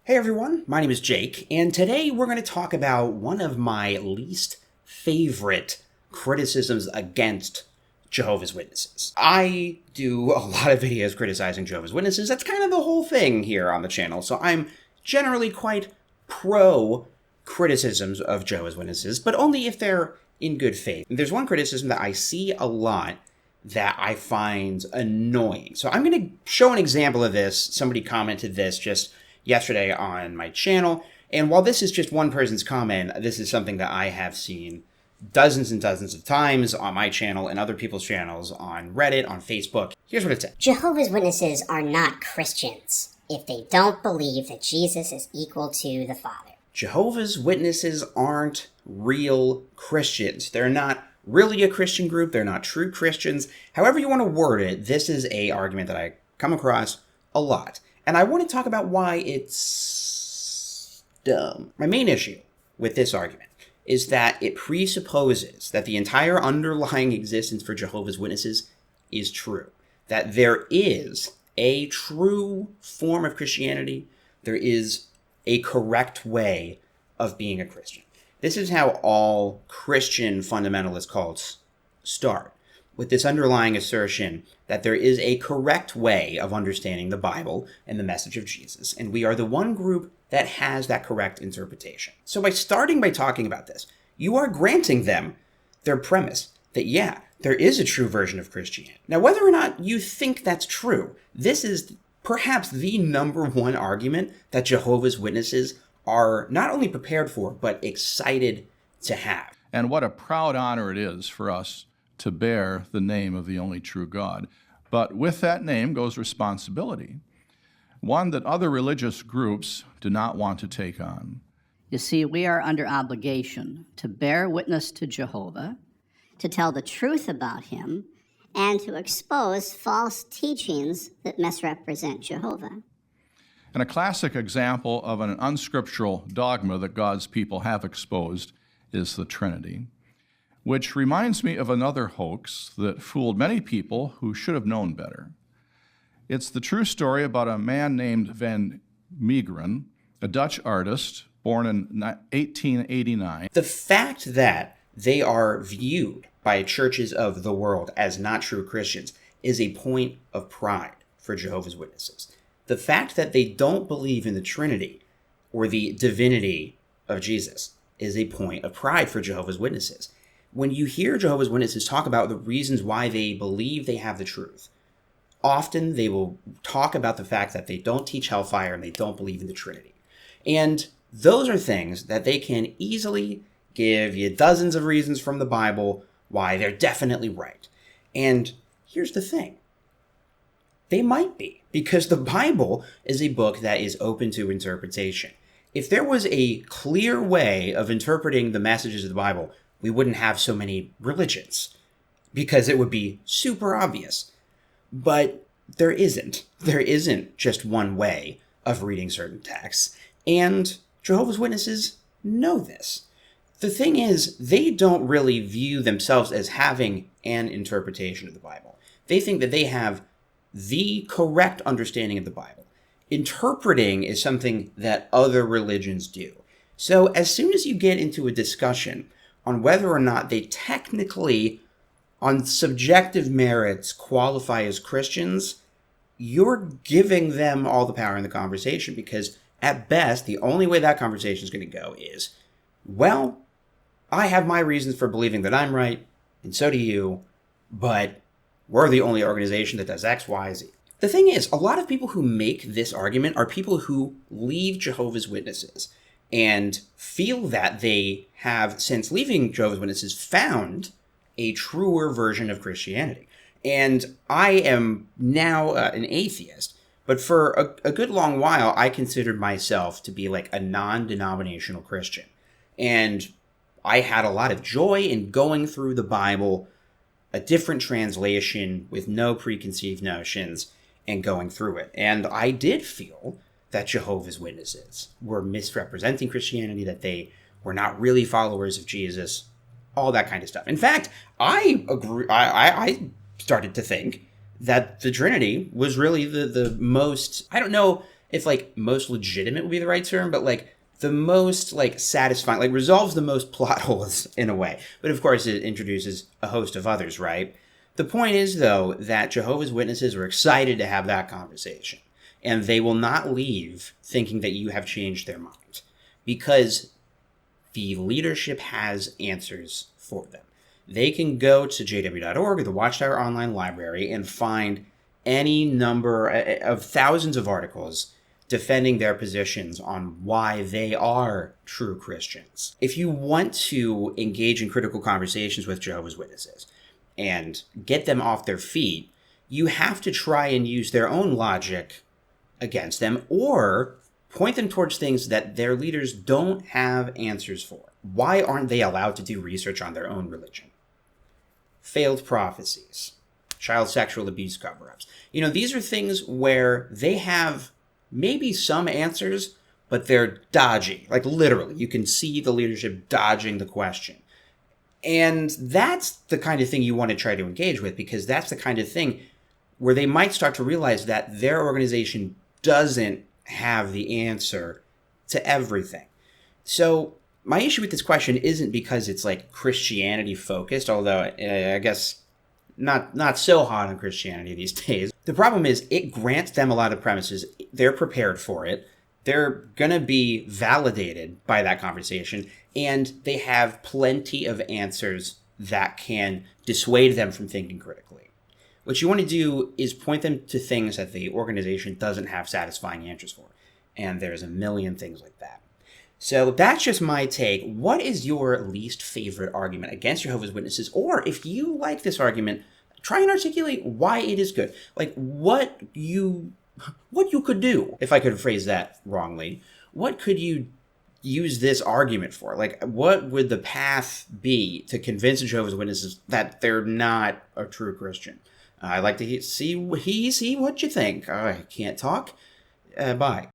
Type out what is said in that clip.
Hey everyone, my name is Jake, and today we're going to talk about one of my least favorite criticisms against Jehovah's Witnesses. I do a lot of videos criticizing Jehovah's Witnesses. That's kind of the whole thing here on the channel, so I'm generally quite pro criticisms of Jehovah's Witnesses, but only if they're in good faith. There's one criticism that I see a lot that I find annoying. So I'm going to show an example of this. Somebody commented this just yesterday on my channel, and while this is just one person's comment, this is something that I have seen dozens and dozens of times on my channel and other people's channels, on Reddit, on Facebook. Here's what it said. Jehovah's Witnesses are not Christians if they don't believe that Jesus is equal to the Father. Jehovah's Witnesses aren't real Christians. They're not really a Christian group. They're not true Christians. However you want to word it, this is an argument that I come across a lot. And I want to talk about why it's dumb. My main issue with this argument is that it presupposes that the entire underlying existence for Jehovah's Witnesses is true. That there is a true form of Christianity. There is a correct way of being a Christian. This is how all Christian fundamentalist cults start, with this underlying assertion that there is a correct way of understanding the Bible and the message of Jesus, and we are the one group that has that correct interpretation. So by starting by talking about this, you are granting them their premise that, yeah, there is a true version of Christianity. Now, whether or not you think that's true, this is perhaps the number one argument that Jehovah's Witnesses are not only prepared for, but excited to have. And what a proud honor it is for us to bear the name of the only true God. But with that name goes responsibility, one that other religious groups do not want to take on. You see, we are under obligation to bear witness to Jehovah, to tell the truth about him, and to expose false teachings that misrepresent Jehovah. And a classic example of an unscriptural dogma that God's people have exposed is the Trinity, which reminds me of another hoax that fooled many people who should have known better. It's the true story about a man named Van Meegeren, a Dutch artist born in 1889. The fact that they are viewed by churches of the world as not true Christians is a point of pride for Jehovah's Witnesses. The fact that they don't believe in the Trinity or the divinity of Jesus is a point of pride for Jehovah's Witnesses. When you hear Jehovah's Witnesses talk about the reasons why they believe they have the truth, often they will talk about the fact that they don't teach hellfire and they don't believe in the Trinity. And those are things that they can easily give you dozens of reasons from the Bible why they're definitely right. And here's the thing. They might be, because the Bible is a book that is open to interpretation. If there was a clear way of interpreting the messages of the Bible, we wouldn't have so many religions, because it would be super obvious. But there isn't. There isn't just one way of reading certain texts, and Jehovah's Witnesses know this. The thing is, they don't really view themselves as having an interpretation of the Bible. They think that they have the correct understanding of the Bible. Interpreting is something that other religions do. So as soon as you get into a discussion on whether or not they technically, on subjective merits, qualify as Christians, you're giving them all the power in the conversation, because at best, the only way that conversation is going to go is, well, I have my reasons for believing that I'm right, and so do you, but we're the only organization that does X, Y, Z. The thing is, a lot of people who make this argument are people who leave Jehovah's Witnesses and feel that they have, since leaving Jehovah's Witnesses, found a truer version of Christianity. And I am now an atheist, but for a good long while, I considered myself to be like a non-denominational Christian. And I had a lot of joy in going through the Bible, a different translation with no preconceived notions, and going through it. And I did feel that Jehovah's Witnesses were misrepresenting Christianity, that they were not really followers of Jesus, all that kind of stuff. In fact, I started to think that the Trinity was really the most, I don't know if like most legitimate would be the right term, but like the most like satisfying, like resolves the most plot holes in a way. But of course it introduces a host of others, right? The point is though that Jehovah's Witnesses are excited to have that conversation, and they will not leave thinking that you have changed their mind, because the leadership has answers for them. They can go to jw.org or the Watchtower Online Library and find any number of thousands of articles defending their positions on why they are true Christians. If you want to engage in critical conversations with Jehovah's Witnesses and get them off their feet, you have to try and use their own logic against them, or point them towards things that their leaders don't have answers for. Why aren't they allowed to do research on their own religion? Failed prophecies, child sexual abuse cover-ups. These are things where they have maybe some answers, but they're dodgy. Like literally, you can see the leadership dodging the question. And that's the kind of thing you want to try to engage with, because that's the kind of thing where they might start to realize that their organization doesn't have the answer to everything. So my issue with this question isn't because it's like Christianity focused, although I guess not so hot on Christianity these days. The problem is it grants them a lot of premises. They're prepared for it. They're going to be validated by that conversation, and they have plenty of answers that can dissuade them from thinking critically. What you want to do is point them to things that the organization doesn't have satisfying answers for. And there's a million things like that. So that's just my take. What is your least favorite argument against Jehovah's Witnesses? Or if you like this argument, try and articulate why it is good. Like what you could do, if I could phrase that wrongly. What could you use this argument for? Like what would the path be to convince Jehovah's Witnesses that they're not a true Christian? I'd like to see what you think. I can't talk. Bye.